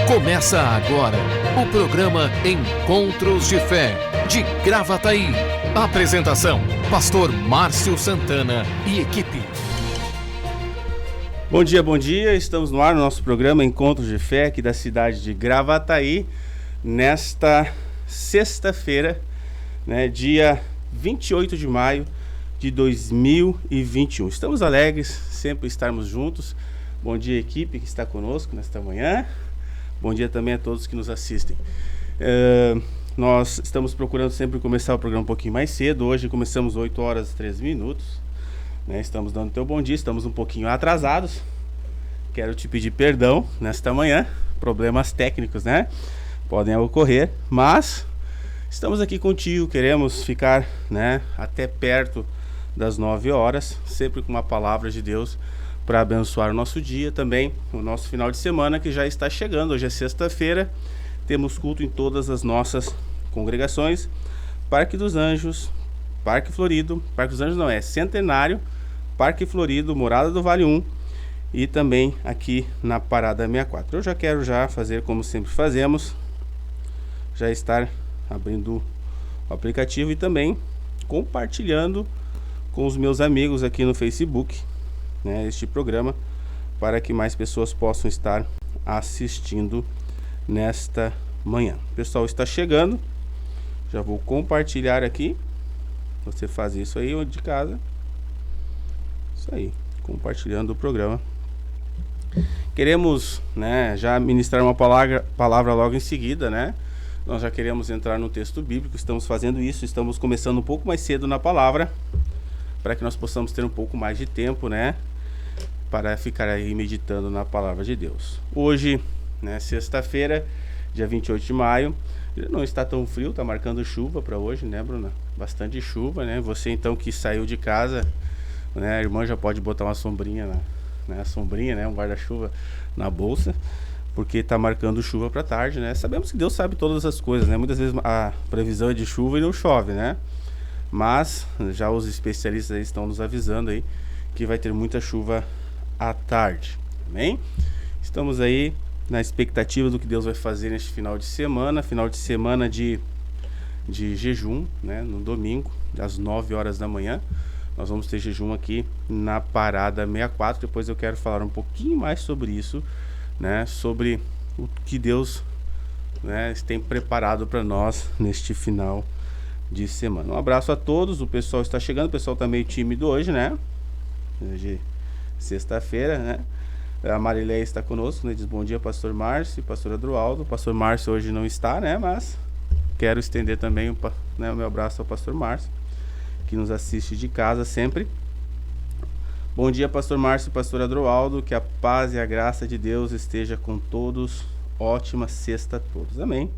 Começa agora o programa Encontros de Fé, de Gravataí. Apresentação, Pastor Márcio Santana e equipe. Bom dia, estamos no ar no nosso programa Encontros de Fé, aqui da cidade de Gravataí, nesta sexta-feira, né, dia 28 de maio de 2021. Estamos alegres, sempre estarmos juntos. Bom dia, equipe que está conosco nesta manhã. Bom dia também a todos que nos assistem. Nós estamos procurando sempre começar o programa um pouquinho mais cedo. Hoje começamos 8 horas e 13 minutos. Né? Estamos dando teu bom dia, estamos um pouquinho atrasados. Quero te pedir perdão nesta manhã. Problemas técnicos, né? Podem ocorrer, mas estamos aqui contigo. Queremos ficar, né, até perto das 9 horas, sempre com uma palavra de Deus para abençoar o nosso dia, também o nosso final de semana que já está chegando. Hoje é sexta-feira, temos culto em todas as nossas congregações. Parque dos Anjos, Parque Florido, Parque dos Anjos não, é Centenário, Parque Florido, Morada do Vale 1 e também aqui na Parada 64. Eu já quero fazer como sempre fazemos, já estar abrindo o aplicativo e também compartilhando com os meus amigos aqui no Facebook, né, este programa, para que mais pessoas possam estar assistindo nesta manhã. O pessoal está chegando, já vou compartilhar aqui. Você faz isso aí de casa. Isso aí, compartilhando o programa. Queremos, né, já ministrar uma palavra logo em seguida, né? Nós já queremos entrar no texto bíblico, estamos fazendo isso, estamos começando um pouco mais cedo na palavra, para que nós possamos ter um pouco mais de tempo, né, para ficar aí meditando na palavra de Deus. Hoje, né, sexta-feira, dia 28 de maio, não está tão frio, está marcando chuva para hoje, né, Bruna? Bastante chuva, né? Você então que saiu de casa, né, a irmã já pode botar uma sombrinha, um guarda-chuva na bolsa, porque está marcando chuva para tarde, né? Sabemos que Deus sabe todas as coisas, né? Muitas vezes a previsão é de chuva e não chove, né? Mas já os especialistas aí estão nos avisando aí que vai ter muita chuva à tarde, amém? Estamos aí na expectativa do que Deus vai fazer neste final de semana de jejum, né? No domingo, às 9 horas da manhã, nós vamos ter jejum aqui na Parada 64. Depois eu quero falar um pouquinho mais sobre isso, né? Sobre o que Deus, né, tem preparado para nós neste final de semana. Um abraço a todos, o pessoal está chegando, o pessoal está meio tímido hoje, né? Hoje sexta-feira, né? A Marileia está conosco, né? Diz bom dia, pastor Márcio e pastor Adroaldo. O pastor Márcio hoje não está, né? Mas quero estender também o meu abraço ao pastor Márcio, que nos assiste de casa sempre. Bom dia, pastor Márcio e pastor Adroaldo, que a paz e a graça de Deus esteja com todos. Ótima sexta a todos, amém.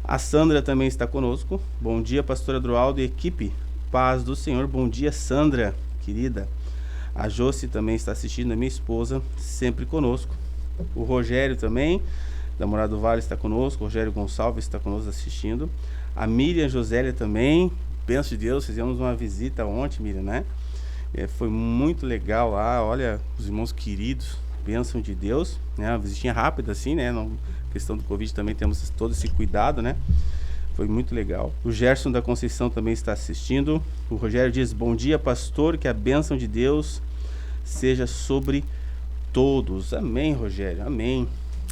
A Sandra também está conosco. Bom dia, pastor Adroaldo e equipe. paz do Senhor. Bom dia, Sandra, querida. A Josi também está assistindo, a minha esposa, sempre conosco. O Rogério também, da Morada do Vale, está conosco. O Rogério Gonçalves está conosco assistindo. A Miriam Josélia também, bênção de Deus, fizemos uma visita ontem, Miriam, né? Foi muito legal lá, olha, os irmãos queridos, bênção de Deus, né? Uma visitinha rápida assim, né? Não, questão do Covid também temos todo esse cuidado, né? Foi muito legal. O Gerson da Conceição também está assistindo. O Rogério diz, bom dia, pastor, que a bênção de Deus seja sobre todos. Amém, Rogério, amém.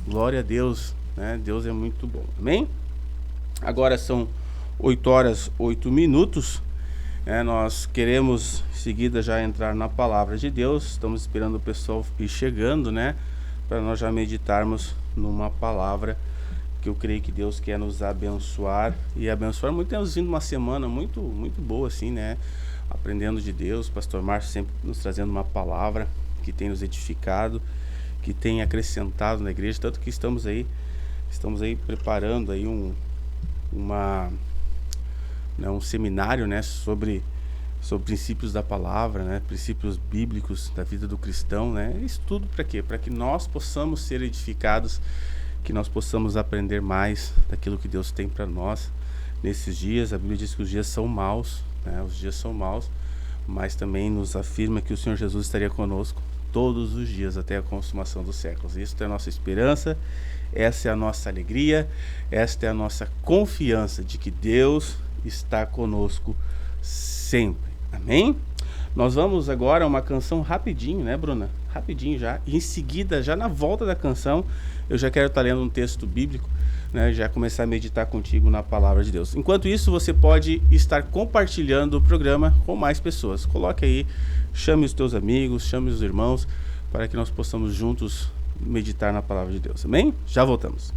Glória a Deus, né? Deus é muito bom, amém? Agora são 8h08. Nós queremos em seguida já entrar na palavra de Deus. Estamos esperando o pessoal ir chegando, né? Para nós já meditarmos numa palavra que eu creio que Deus quer nos abençoar e abençoar muito. Temos vindo uma semana muito boa assim, né? Aprendendo de Deus. Pastor Márcio sempre nos trazendo uma palavra que tem nos edificado, que tem acrescentado na igreja, tanto que estamos aí preparando aí um seminário, né, sobre princípios da palavra, né, princípios bíblicos da vida do cristão, né? Isso tudo para quê? Para que nós possamos ser edificados, que nós possamos aprender mais daquilo que Deus tem para nós nesses dias. A Bíblia diz que os dias são maus, né? Os dias são maus, mas também nos afirma que o Senhor Jesus estaria conosco todos os dias até a consumação dos séculos. Isso é a nossa esperança, essa é a nossa alegria, esta é a nossa confiança de que Deus está conosco sempre. Amém? Nós vamos agora a uma canção rapidinho, né, Bruna? Rapidinho já. E em seguida, já na volta da canção, eu já quero estar lendo um texto bíblico, né? Já começar a meditar contigo na palavra de Deus. Enquanto isso, você pode estar compartilhando o programa com mais pessoas. Coloque aí, chame os teus amigos, chame os irmãos, para que nós possamos juntos meditar na palavra de Deus. Amém? Já voltamos.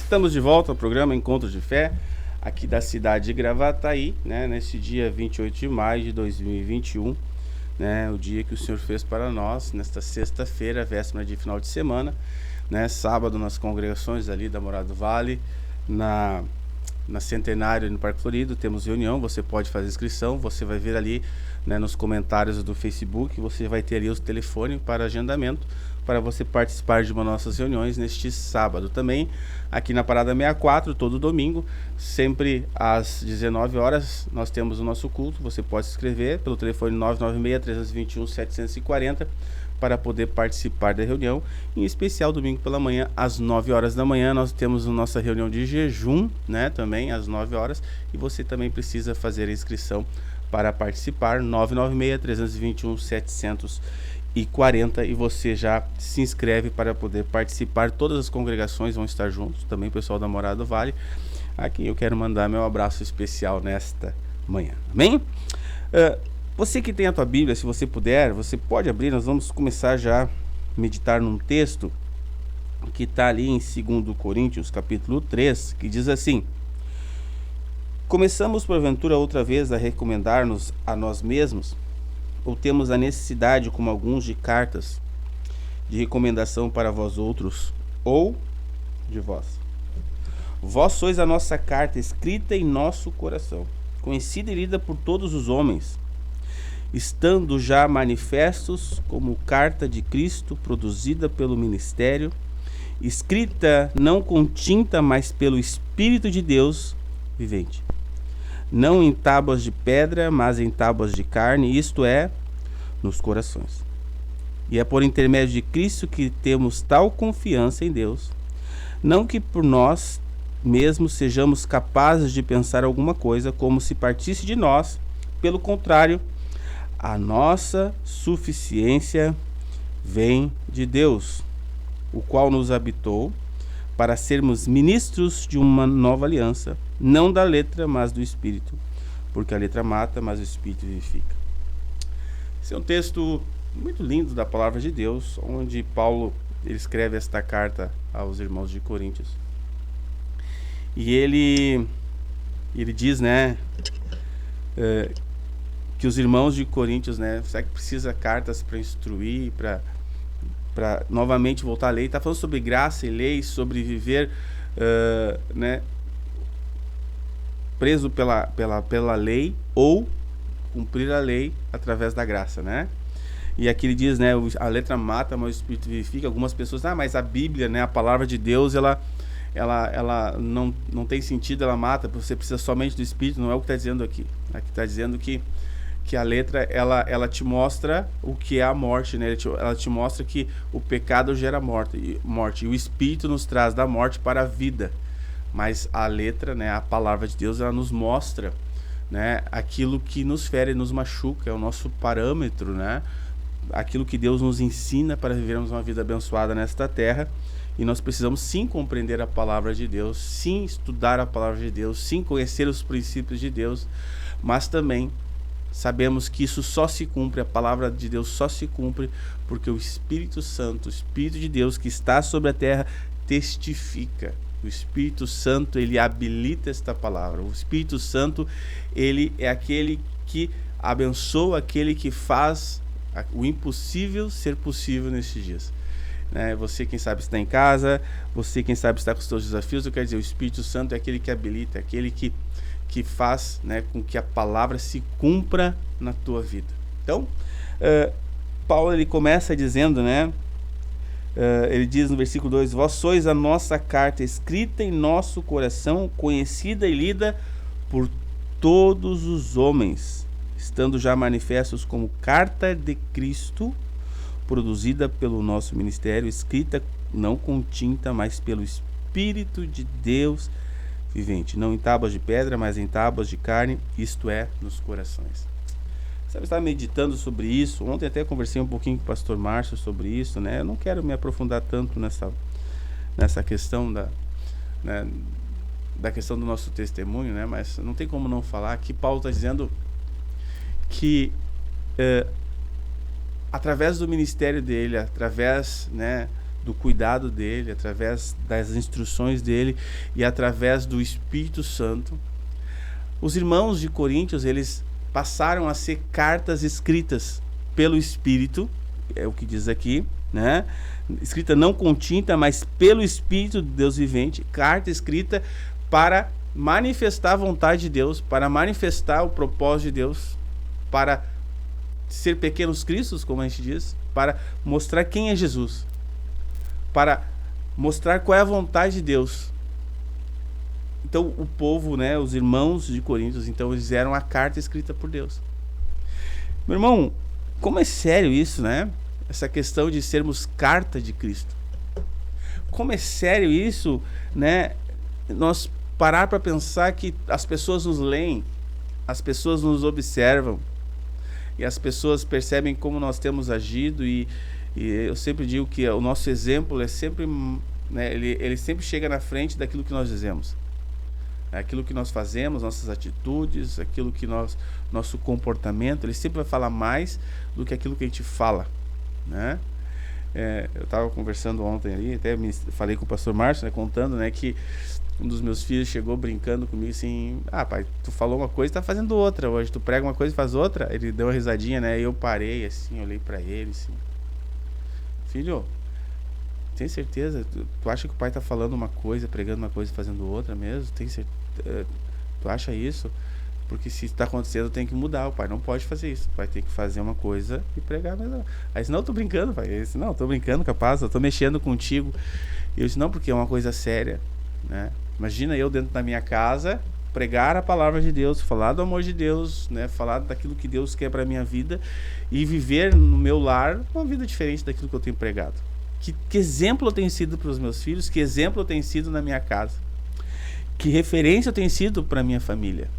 Estamos de volta ao programa Encontro de Fé, aqui da cidade de Gravataí, né, nesse dia 28 de maio de 2021, né, o dia que o Senhor fez para nós, nesta sexta-feira, véspera de final de semana, né, sábado nas congregações ali da Morada do Vale, na Centenário no Parque Florido, temos reunião, você pode fazer inscrição, você vai ver ali, né, nos comentários do Facebook, você vai ter ali o telefone para agendamento, para você participar de uma das nossas reuniões neste sábado. Também aqui na Parada 64, todo domingo, sempre às 19 horas, nós temos o nosso culto. Você pode se inscrever pelo telefone 996-321-740 para poder participar da reunião. Em especial, domingo pela manhã, às 9 horas da manhã, nós temos a nossa reunião de jejum, né, também às 9 horas. E você também precisa fazer a inscrição para participar, 996-321-740, e você já se inscreve para poder participar. Todas as congregações vão estar juntos, também o pessoal da Morada do Vale, a quem eu quero mandar meu abraço especial nesta manhã, amém? Você que tem a tua Bíblia, se você puder, você pode abrir. Nós vamos começar já a meditar num texto que está ali em 2 Coríntios, capítulo 3, que diz assim: começamos porventura outra vez a recomendar-nos a nós mesmos, ou temos a necessidade, como alguns, de cartas de recomendação para vós outros, ou de vós? Vós sois a nossa carta escrita em nosso coração, conhecida e lida por todos os homens, estando já manifestos como carta de Cristo, produzida pelo ministério, escrita não com tinta, mas pelo Espírito de Deus vivente, não em tábuas de pedra, mas em tábuas de carne, isto é, nos corações. E é por intermédio de Cristo que temos tal confiança em Deus, não que por nós mesmos sejamos capazes de pensar alguma coisa como se partisse de nós, pelo contrário, a nossa suficiência vem de Deus, o qual nos habitou para sermos ministros de uma nova aliança, não da letra, mas do Espírito, porque a letra mata, mas o Espírito vivifica. Esse é um texto muito lindo da palavra de Deus, onde Paulo ele escreve esta carta aos irmãos de Coríntios. E ele diz, né, que os irmãos de Coríntios, né, será que precisa cartas para instruir, para novamente voltar à lei? Está falando sobre graça e lei, sobre viver, né, preso pela lei, ou cumprir a lei através da graça, né? E aqui ele diz, né, a letra mata, mas o Espírito vivifica. Algumas pessoas, mas a Bíblia, né, a palavra de Deus, ela não tem sentido, ela mata, você precisa somente do Espírito. Não é o que está dizendo aqui. Aqui está dizendo que a letra, ela te mostra o que é a morte, né? Ela te mostra que o pecado gera morte, e o Espírito nos traz da morte para a vida. Mas a letra, né, a palavra de Deus, ela nos mostra, né, aquilo que nos fere, nos machuca, é o nosso parâmetro, né? Aquilo que Deus nos ensina para vivermos uma vida abençoada nesta terra. E nós precisamos sim compreender a palavra de Deus, sim estudar a palavra de Deus, sim conhecer os princípios de Deus, mas também sabemos que isso só se cumpre, a palavra de Deus só se cumpre porque o Espírito Santo, o Espírito de Deus que está sobre a terra, testifica. O Espírito Santo, ele habilita esta palavra. O Espírito Santo, ele é aquele que abençoa, aquele que faz o impossível ser possível nesses dias, né? Você, quem sabe, está em casa, você, quem sabe, está com os seus desafios. Eu quero dizer, o Espírito Santo é aquele que habilita, aquele que faz, né, com que a palavra se cumpra na tua vida. Então, Paulo, ele começa dizendo, né, ele diz no versículo 2: vós sois a nossa carta escrita em nosso coração, conhecida e lida por todos os homens, estando já manifestos como carta de Cristo, produzida pelo nosso ministério, escrita não com tinta, mas pelo Espírito de Deus vivente, não em tábuas de pedra, mas em tábuas de carne, isto é, nos corações. Sabe, eu estava meditando sobre isso. Ontem até conversei um pouquinho com o pastor Márcio sobre isso, né? Eu não quero me aprofundar tanto nessa questão da questão do nosso testemunho, né? Mas não tem como não falar que Paulo está dizendo que através do ministério dele, através, né, do cuidado dele, através das instruções dele e através do Espírito Santo. Os irmãos de Coríntios, eles passaram a ser cartas escritas pelo Espírito, é o que diz aqui, né? Escrita não com tinta, mas pelo Espírito de Deus vivente, carta escrita para manifestar a vontade de Deus, para manifestar o propósito de Deus, para ser pequenos cristos, como a gente diz, para mostrar quem é Jesus, para mostrar qual é a vontade de Deus. Então o povo, né, os irmãos de Coríntios, então eles eram a carta escrita por Deus. Meu irmão, como é sério isso, né? Essa questão de sermos carta de Cristo. Como é sério isso, né? Nós parar para pensar que as pessoas nos leem, as pessoas nos observam e as pessoas percebem como nós temos agido e eu sempre digo que o nosso exemplo é sempre, né, ele sempre chega na frente daquilo que nós dizemos. Aquilo que nós fazemos, nossas atitudes, aquilo que nosso comportamento, ele sempre vai falar mais do que aquilo que a gente fala, né? Eu estava conversando ontem ali, até falei com o pastor Márcio, né, contando, né, que um dos meus filhos chegou brincando comigo assim: ah, pai, tu falou uma coisa e tá fazendo outra hoje, tu prega uma coisa e faz outra. Ele deu uma risadinha, né, e eu parei assim, olhei para ele assim: filho, tem certeza? Tu acha que o pai tá falando uma coisa, pregando uma coisa e fazendo outra mesmo? Tem certeza? Tu acha isso? Porque se está acontecendo, tem que mudar. O pai não pode fazer isso. O pai tem que fazer uma coisa e pregar mesmo. Aí disse: não, eu tô brincando, pai. Ele disse: não, tô brincando, capaz, eu tô mexendo contigo. E eu disse: não, porque é uma coisa séria, né? Imagina eu dentro da minha casa pregar a palavra de Deus, falar do amor de Deus, né? Falar daquilo que Deus quer para minha vida e viver no meu lar uma vida diferente daquilo que eu tenho pregado. Que exemplo eu tenho sido para os meus filhos? Que exemplo eu tenho sido na minha casa? Que referência eu tenho sido para minha família,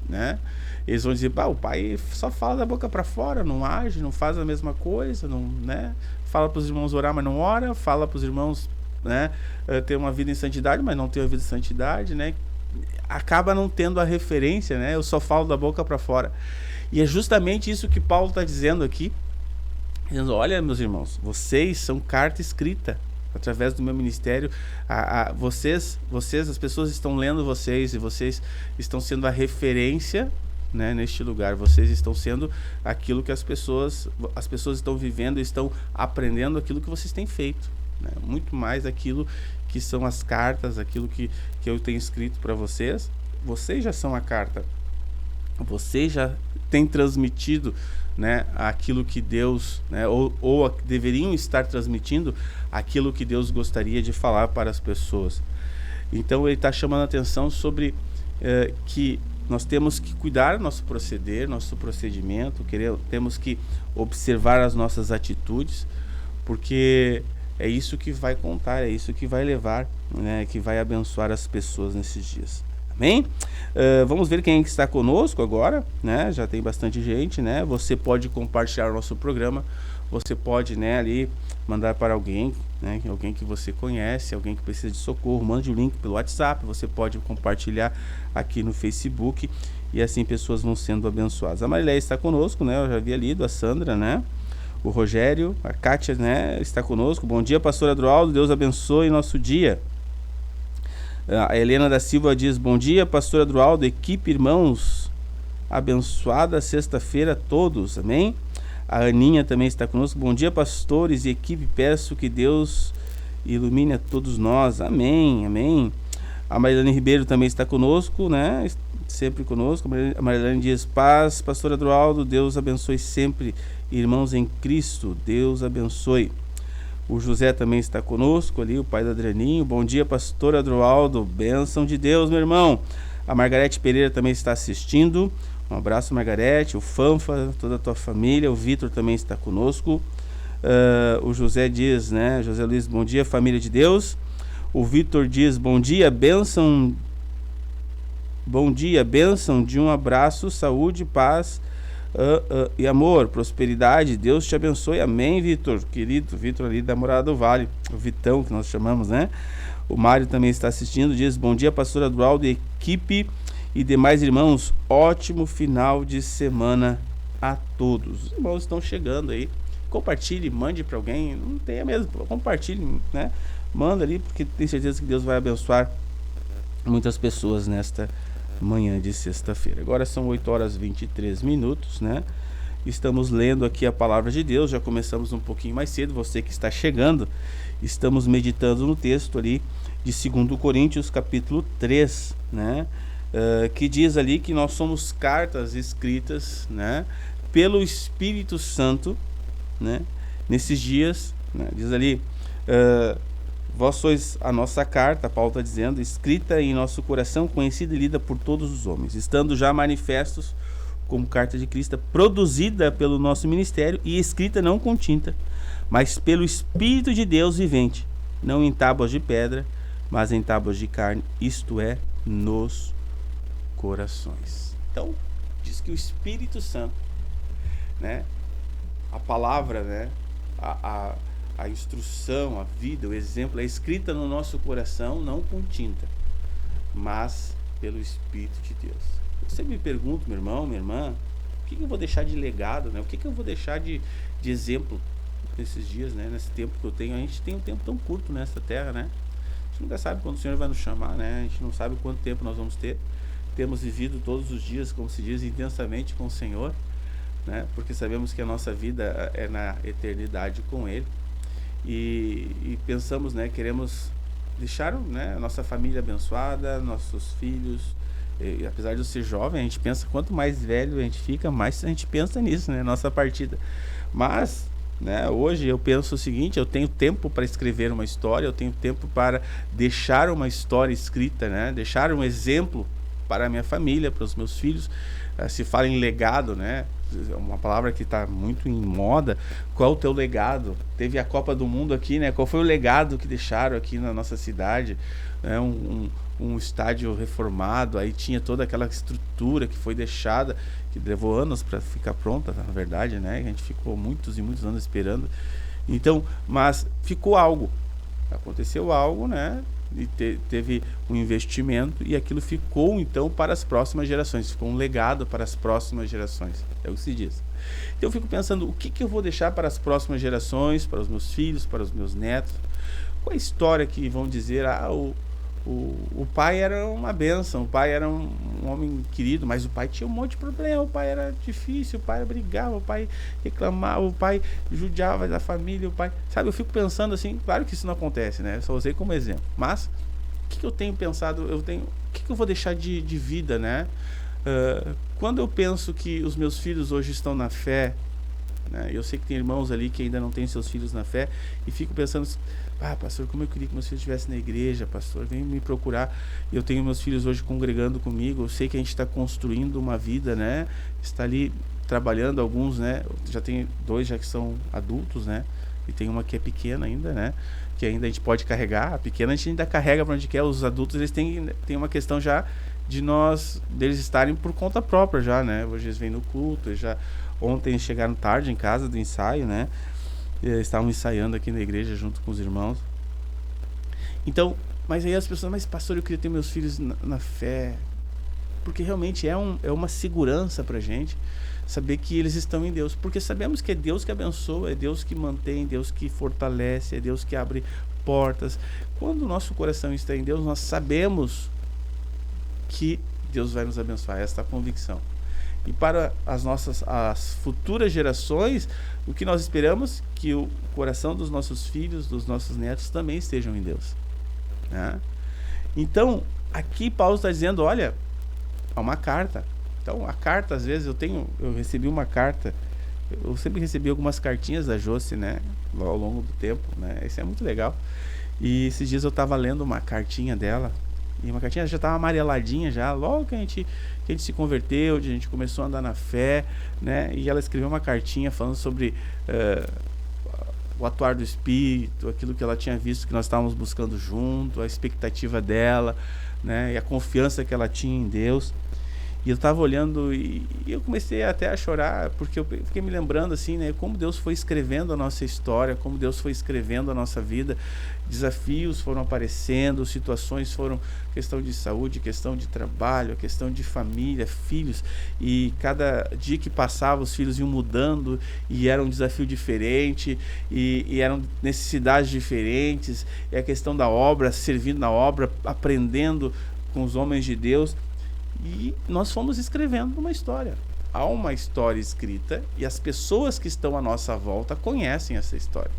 né? Eles vão dizer: o pai só fala da boca para fora, não age, não faz a mesma coisa, não, né? Fala para os irmãos orar, mas não ora. Fala para os irmãos, né, ter uma vida em santidade, mas não tem uma vida em santidade, né? Acaba não tendo a referência, né? Eu só falo da boca para fora. E é justamente isso que Paulo está dizendo aqui, dizendo: olha, meus irmãos, vocês são carta escrita através do meu ministério. Vocês, as pessoas estão lendo vocês e vocês estão sendo a referência, né, neste lugar. Vocês estão sendo aquilo que as pessoas estão vivendo, estão aprendendo aquilo que vocês têm feito, né? Muito mais aquilo que são as cartas, aquilo que eu tenho escrito para vocês. Vocês já são a carta. Vocês já têm transmitido, né, aquilo que Deus, né, ou deveriam estar transmitindo aquilo que Deus gostaria de falar para as pessoas. Então ele está chamando a atenção sobre que nós temos que cuidar do nosso proceder, nosso procedimento, temos que observar as nossas atitudes, porque é isso que vai contar, é isso que vai levar, né, que vai abençoar as pessoas nesses dias. Amém? Vamos ver quem está conosco agora, né? Já tem bastante gente, né? Você pode compartilhar o nosso programa, você pode, né, ali mandar para alguém, né, alguém que você conhece, alguém que precisa de socorro, mande o link pelo WhatsApp, você pode compartilhar aqui no Facebook e assim pessoas vão sendo abençoadas. A Marileia está conosco, né? Eu já havia lido, a Sandra, né? O Rogério, a Kátia, né, está conosco. Bom dia, pastor Adroaldo, Deus abençoe nosso dia. A Helena da Silva diz: bom dia, pastor Adroaldo, equipe, irmãos, abençoada sexta-feira a todos, amém? A Aninha também está conosco. Bom dia, pastores e equipe, peço que Deus ilumine a todos nós, amém, amém. A Marilane Ribeiro também está conosco, né, sempre conosco. A Marilane diz: paz, pastor Adroaldo, Deus abençoe sempre, irmãos em Cristo, Deus abençoe. O José também está conosco ali, o pai do Adrianinho. Bom dia, pastor Adroaldo, bênção de Deus, meu irmão. A Margarete Pereira também está assistindo. Um abraço, Margarete. O Fanfa, toda a tua família. O Vitor também está conosco. O José diz, né, José Luiz, bom dia, família de Deus. O Vitor diz: bom dia, bênção. Bom dia, bênção de um abraço, saúde, paz e amor, prosperidade, Deus te abençoe, amém, Vitor, querido, Vitor ali da Morada do Vale, o Vitão que nós chamamos, né? O Mário também está assistindo, diz: bom dia, pastor Adroaldo, equipe e demais irmãos, ótimo final de semana a todos. Os irmãos estão chegando aí, compartilhe, mande para alguém, não tenha mesmo, compartilhe, né? Manda ali, porque tenho certeza que Deus vai abençoar muitas pessoas nesta manhã de sexta-feira. Agora são 8h23, né? Estamos lendo aqui a palavra de Deus, já começamos um pouquinho mais cedo, você que está chegando, estamos meditando no texto ali de 2 Coríntios capítulo 3, né? Que diz ali que nós somos cartas escritas, né, pelo Espírito Santo, né, nesses dias, né, diz ali, vós sois a nossa carta, Paulo está dizendo, escrita em nosso coração, conhecida e lida por todos os homens, estando já manifestos como carta de Cristo, produzida pelo nosso ministério e escrita não com tinta, mas pelo Espírito de Deus vivente, não em tábuas de pedra, mas em tábuas de carne, isto é, nos corações. Então, diz que o Espírito Santo, né, a palavra, né, a instrução, a vida, o exemplo é escrita no nosso coração, não com tinta, mas pelo Espírito de Deus. Você me pergunta, meu irmão, minha irmã, o que eu vou deixar de legado, né? O que eu vou deixar de exemplo nesses dias, né? Nesse tempo que eu tenho. A gente tem um tempo tão curto nessa terra, né? A gente nunca sabe quando o Senhor vai nos chamar, né? A gente não sabe quanto tempo nós vamos ter. Temos vivido todos os dias, como se diz, intensamente com o Senhor, né? Porque sabemos que a nossa vida é na eternidade com Ele. E pensamos, né? Queremos deixar, né, a nossa família abençoada, nossos filhos. E, apesar de eu ser jovem, a gente pensa, quanto mais velho a gente fica, mais a gente pensa nisso, né? Nossa partida. Mas, né, hoje eu penso o seguinte, eu tenho tempo para escrever uma história, eu tenho tempo para deixar uma história escrita, né? Deixar um exemplo para a minha família, para os meus filhos. Se fala em legado, né? Uma palavra que está muito em moda. Qual é o teu legado? Teve a Copa do Mundo aqui, né? Qual foi o legado que deixaram aqui na nossa cidade? Um estádio reformado, aí tinha toda aquela estrutura que foi deixada, que levou anos para ficar pronta, na verdade, né? A gente ficou muitos e muitos anos esperando. Então, mas ficou algo, aconteceu algo, né? E teve um investimento e aquilo ficou então para as próximas gerações, ficou um legado para as próximas gerações, é o que se diz. Então eu fico pensando, o que eu vou deixar para as próximas gerações, para os meus filhos, para os meus netos? Qual é a história que vão dizer, o pai era uma bênção, o pai era um homem querido, mas o pai tinha um monte de problema, o pai era difícil, o pai brigava, o pai reclamava, o pai judiava da família, o pai... Sabe, eu fico pensando assim, claro que isso não acontece, né? Eu só usei como exemplo. Mas, o que eu tenho pensado, o que eu vou deixar de vida, né? Quando eu penso que os meus filhos hoje estão na fé, né? Eu sei que tem irmãos ali que ainda não têm seus filhos na fé, e fico pensando... pastor, como eu queria que meus filhos estivessem na igreja, pastor, vem me procurar. Eu tenho meus filhos hoje congregando comigo, eu sei que a gente está construindo uma vida, né? Está ali trabalhando, alguns, né? Já tem 2 já que são adultos, né? E tem uma que é pequena ainda, né? Que ainda a gente pode carregar. A pequena a gente ainda carrega para onde quer. Os adultos, eles têm uma questão já deles estarem por conta própria já, né? Hoje eles vêm no culto, ontem chegaram tarde em casa do ensaio, né? Estavam ensaiando aqui na igreja junto com os irmãos. Então, mas aí as pessoas, mas pastor, eu queria ter meus filhos na fé, porque realmente é uma segurança pra gente saber que eles estão em Deus, porque sabemos que é Deus que abençoa, é Deus que mantém, Deus que fortalece, é Deus que abre portas. Quando o nosso coração está em Deus, nós sabemos que Deus vai nos abençoar, esta é a convicção. E para as futuras gerações, o que nós esperamos? Que o coração dos nossos filhos, dos nossos netos também estejam em Deus, né? Então, aqui Paulo está dizendo, olha, há uma carta. Então, a carta, às vezes, eu recebi uma carta, eu sempre recebi algumas cartinhas da Josi, né? Ao longo do tempo, né? Isso é muito legal. E esses dias eu estava lendo uma cartinha dela, e uma cartinha já estava amareladinha já, logo que a gente se converteu, a gente começou a andar na fé, né? E ela escreveu uma cartinha falando sobre o atuar do Espírito, aquilo que ela tinha visto que nós estávamos buscando junto, a expectativa dela, né? E a confiança que ela tinha em Deus. E eu estava olhando e eu comecei até a chorar, porque eu fiquei me lembrando assim, né, como Deus foi escrevendo a nossa história, como Deus foi escrevendo a nossa vida. Desafios foram aparecendo, situações foram, questão de saúde, questão de trabalho, questão de família, filhos, e cada dia que passava os filhos iam mudando e era um desafio diferente e eram necessidades diferentes, e a questão da obra, servindo na obra, aprendendo com os homens de Deus. E nós fomos escrevendo uma história. Há uma história escrita e as pessoas que estão à nossa volta conhecem essa história.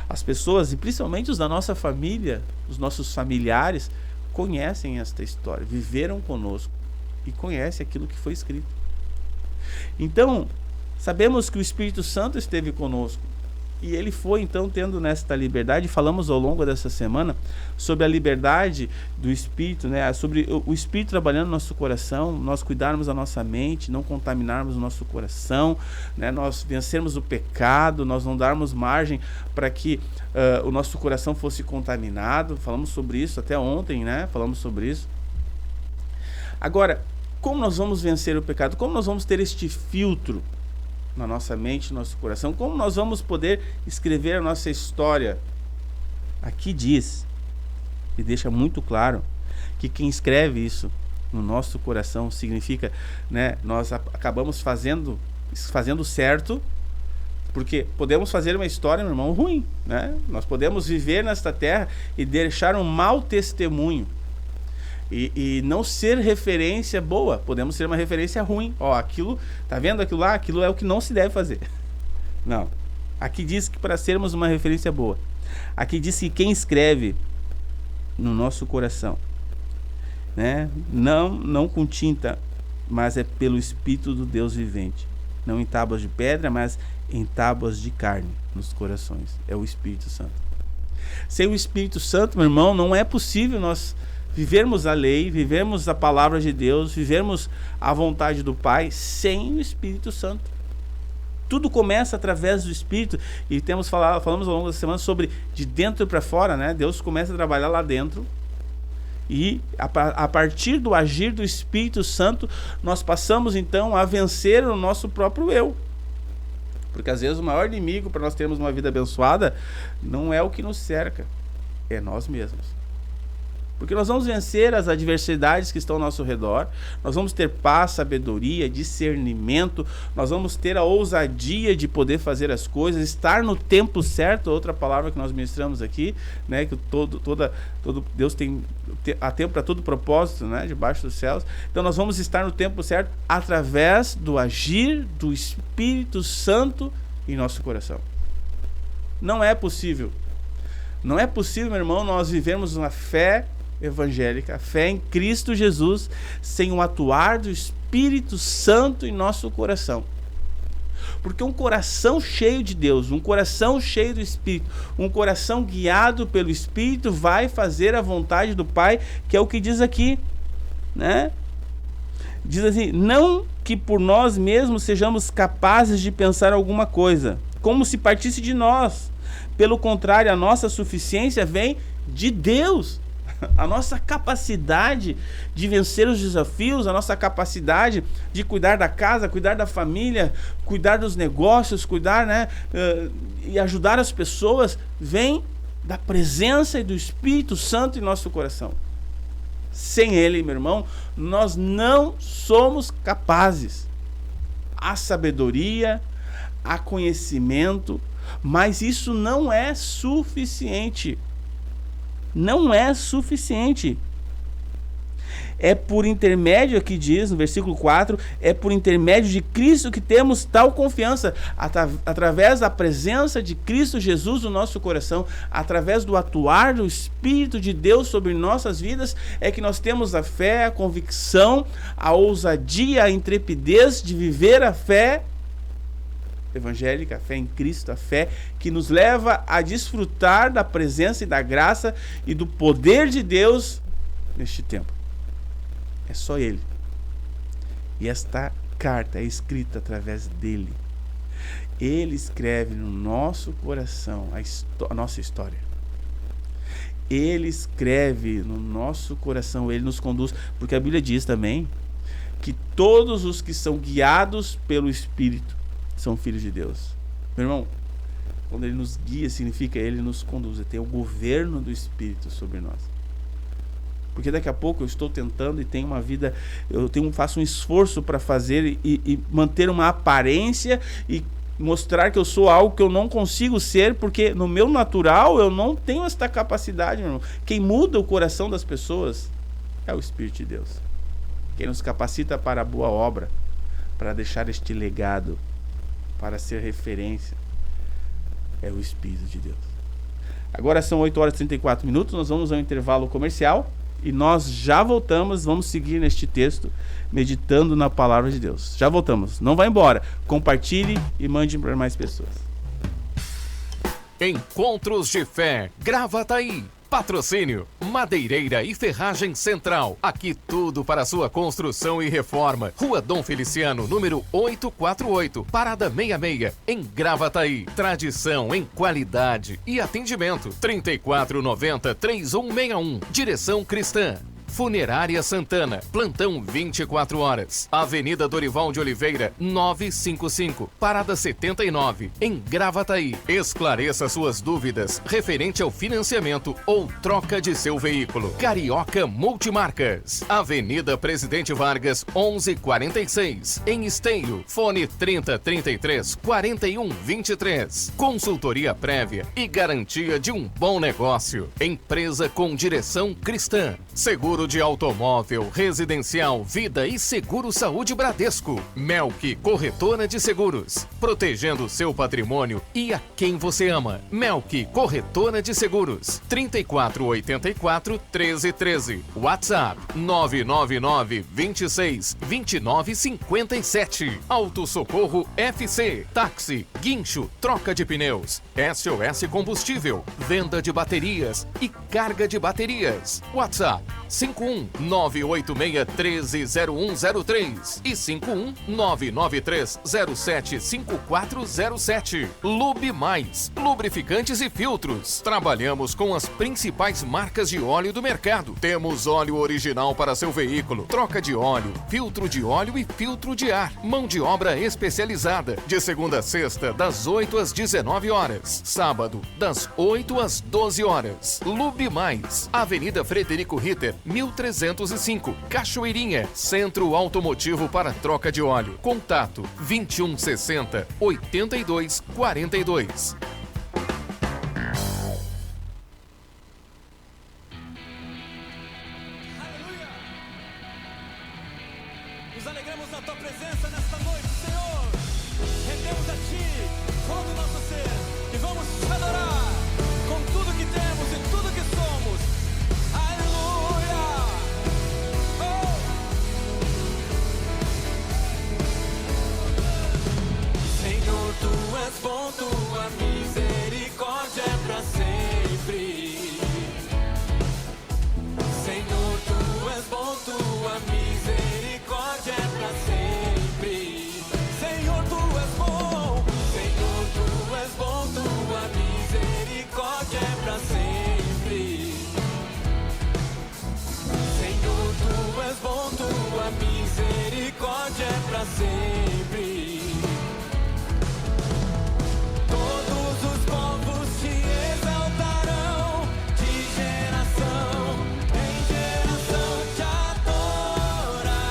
As pessoas, e principalmente os da nossa família, os nossos familiares, conhecem esta história, viveram conosco e conhecem aquilo que foi escrito. Então, sabemos que o Espírito Santo esteve conosco. E ele foi então tendo nesta liberdade. Falamos ao longo dessa semana sobre a liberdade do Espírito, né? Sobre o Espírito trabalhando no nosso coração, nós cuidarmos da nossa mente, não contaminarmos o nosso coração, né? Nós vencermos o pecado, nós não darmos margem para que o nosso coração fosse contaminado. Falamos sobre isso até ontem, né? Falamos sobre isso. Agora, como nós vamos vencer o pecado? Como nós vamos ter este filtro na nossa mente, no nosso coração? Como nós vamos poder escrever a nossa história? Aqui diz, e deixa muito claro, que quem escreve isso no nosso coração significa, né, nós acabamos fazendo certo, porque podemos fazer uma história, meu irmão, ruim, né? Nós podemos viver nesta terra e deixar um mau testemunho. E não ser referência boa, podemos ser uma referência ruim. Ó, aquilo, tá vendo aquilo lá? Aquilo é o que não se deve fazer. Não. Aqui diz que para sermos uma referência boa. Aqui diz que quem escreve no nosso coração, né? Não com tinta, mas é pelo Espírito do Deus vivente. Não em tábuas de pedra, mas em tábuas de carne nos corações. É o Espírito Santo. Sem o Espírito Santo, meu irmão, não é possível nós vivermos a lei, vivermos a palavra de Deus, vivermos a vontade do Pai sem o Espírito Santo. Tudo começa através do Espírito, e falamos ao longo da semana sobre de dentro para fora, né? Deus começa a trabalhar lá dentro, e a partir do agir do Espírito Santo, nós passamos então a vencer o nosso próprio eu. Porque às vezes o maior inimigo para nós termos uma vida abençoada não é o que nos cerca, é nós mesmos. Porque nós vamos vencer as adversidades que estão ao nosso redor, nós vamos ter paz, sabedoria, discernimento, nós vamos ter a ousadia de poder fazer as coisas, estar no tempo certo, outra palavra que nós ministramos aqui, né, que todo Deus há tempo para todo propósito, né, debaixo dos céus. Então nós vamos estar no tempo certo através do agir do Espírito Santo em nosso coração. Não é possível, meu irmão, nós vivemos uma fé evangélica, fé em Cristo Jesus, sem o atuar do Espírito Santo em nosso coração. Porque um coração cheio de Deus, um coração cheio do Espírito, um coração guiado pelo Espírito vai fazer a vontade do Pai, que é o que diz aqui, né? Diz assim: não que por nós mesmos sejamos capazes de pensar alguma coisa, como se partisse de nós. Pelo contrário, a nossa suficiência vem de Deus. A nossa capacidade de vencer os desafios, a nossa capacidade de cuidar da casa, cuidar da família, cuidar dos negócios, cuidar, né, e ajudar as pessoas, vem da presença e do Espírito Santo em nosso coração. Sem Ele, meu irmão, nós não somos capazes. Há sabedoria, há conhecimento, mas isso não é suficiente. Não é suficiente. É por intermédio, aqui diz no versículo 4, é por intermédio de Cristo que temos tal confiança, através da presença de Cristo Jesus no nosso coração, através do atuar do Espírito de Deus sobre nossas vidas, é que nós temos a fé, a convicção, a ousadia, a intrepidez de viver a fé evangélica, a fé em Cristo, a fé que nos leva a desfrutar da presença e da graça e do poder de Deus neste tempo. É só Ele. E esta carta é escrita através dele. Ele escreve no nosso coração a nossa história. Ele escreve no nosso coração, Ele nos conduz, porque a Bíblia diz também que todos os que são guiados pelo Espírito são filhos de Deus. Meu irmão, quando ele nos guia, significa ele nos conduz, tem o governo do Espírito sobre nós. Porque daqui a pouco eu estou tentando e tenho uma vida, faço um esforço para fazer e manter uma aparência e mostrar que eu sou algo que eu não consigo ser, porque no meu natural eu não tenho esta capacidade, meu irmão. Quem muda o coração das pessoas é o Espírito de Deus. Quem nos capacita para a boa obra, para deixar este legado, para ser referência, é o Espírito de Deus. Agora são 8h34, nós vamos ao intervalo comercial e nós já voltamos, vamos seguir neste texto, meditando na palavra de Deus. Já voltamos, não vai embora, compartilhe e mande para mais pessoas. Encontros de Fé, Gravataí. Patrocínio, Madeireira e Ferragem Central. Aqui tudo para sua construção e reforma. Rua Dom Feliciano, número 848, Parada 66, em Gravataí. Tradição em qualidade e atendimento. 3490-3161. Direção Cristã. Funerária Santana, plantão 24 horas. Avenida Dorival de Oliveira, 955, Parada 79, em Gravataí. Esclareça suas dúvidas referente ao financiamento ou troca de seu veículo. Carioca Multimarcas, Avenida Presidente Vargas, 1146, em Esteio. Fone 3033-4123. Consultoria prévia e garantia de um bom negócio. Empresa com direção cristã. Seguro de automóvel, residencial, vida e seguro saúde Bradesco. Melk, corretora de seguros. Protegendo seu patrimônio e a quem você ama. Melk, corretora de seguros. 3484-1313. WhatsApp 999-26-2957. Auto Socorro FC. Táxi, guincho, troca de pneus. SOS Combustível. Venda de baterias e carga de baterias. WhatsApp 51-986-130103 e 51-993-075407. Lube Mais, lubrificantes e filtros. Trabalhamos com as principais marcas de óleo do mercado. Temos óleo original para seu veículo, troca de óleo, filtro de óleo e filtro de ar. Mão de obra especializada. De segunda a sexta, das 8 às 19 horas. Sábado, das 8 às 12 horas. Lube Mais, Avenida Frederico Ritter, 1305, Cachoeirinha, Centro Automotivo para troca de óleo. Contato 2160-8242. Aleluia! Nos alegramos na tua presença nesta noite, Senhor. Rendemos a ti todo o nosso ser e vamos te adorar com tudo que temos e tudo que somos. Aleluia! Oh! Senhor, tu és bom, tua misericórdia é pra sempre. Senhor, tu és bom, tua misericórdia é pra sempre. Senhor, tu és bom. Senhor, tu és bom, tua misericórdia é pra sempre. Senhor, tu és bom, tua misericórdia é pra sempre. Todos os povos te exaltarão, de geração em geração te adorarei.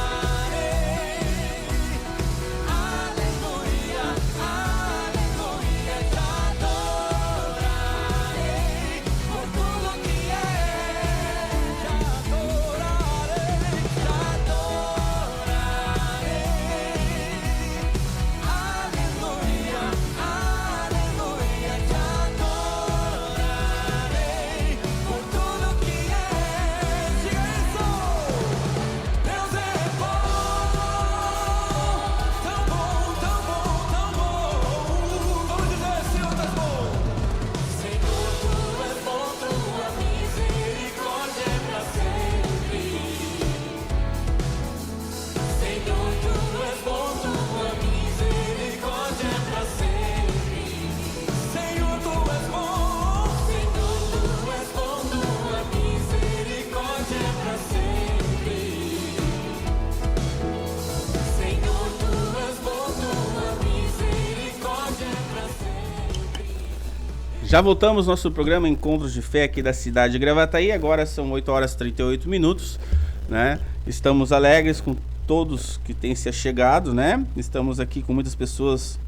Já voltamos ao nosso programa Encontros de Fé aqui da cidade de Gravataí. Agora são 8 horas e 38 minutos, né? Estamos alegres com todos que têm se achegado, né? Estamos aqui com muitas pessoas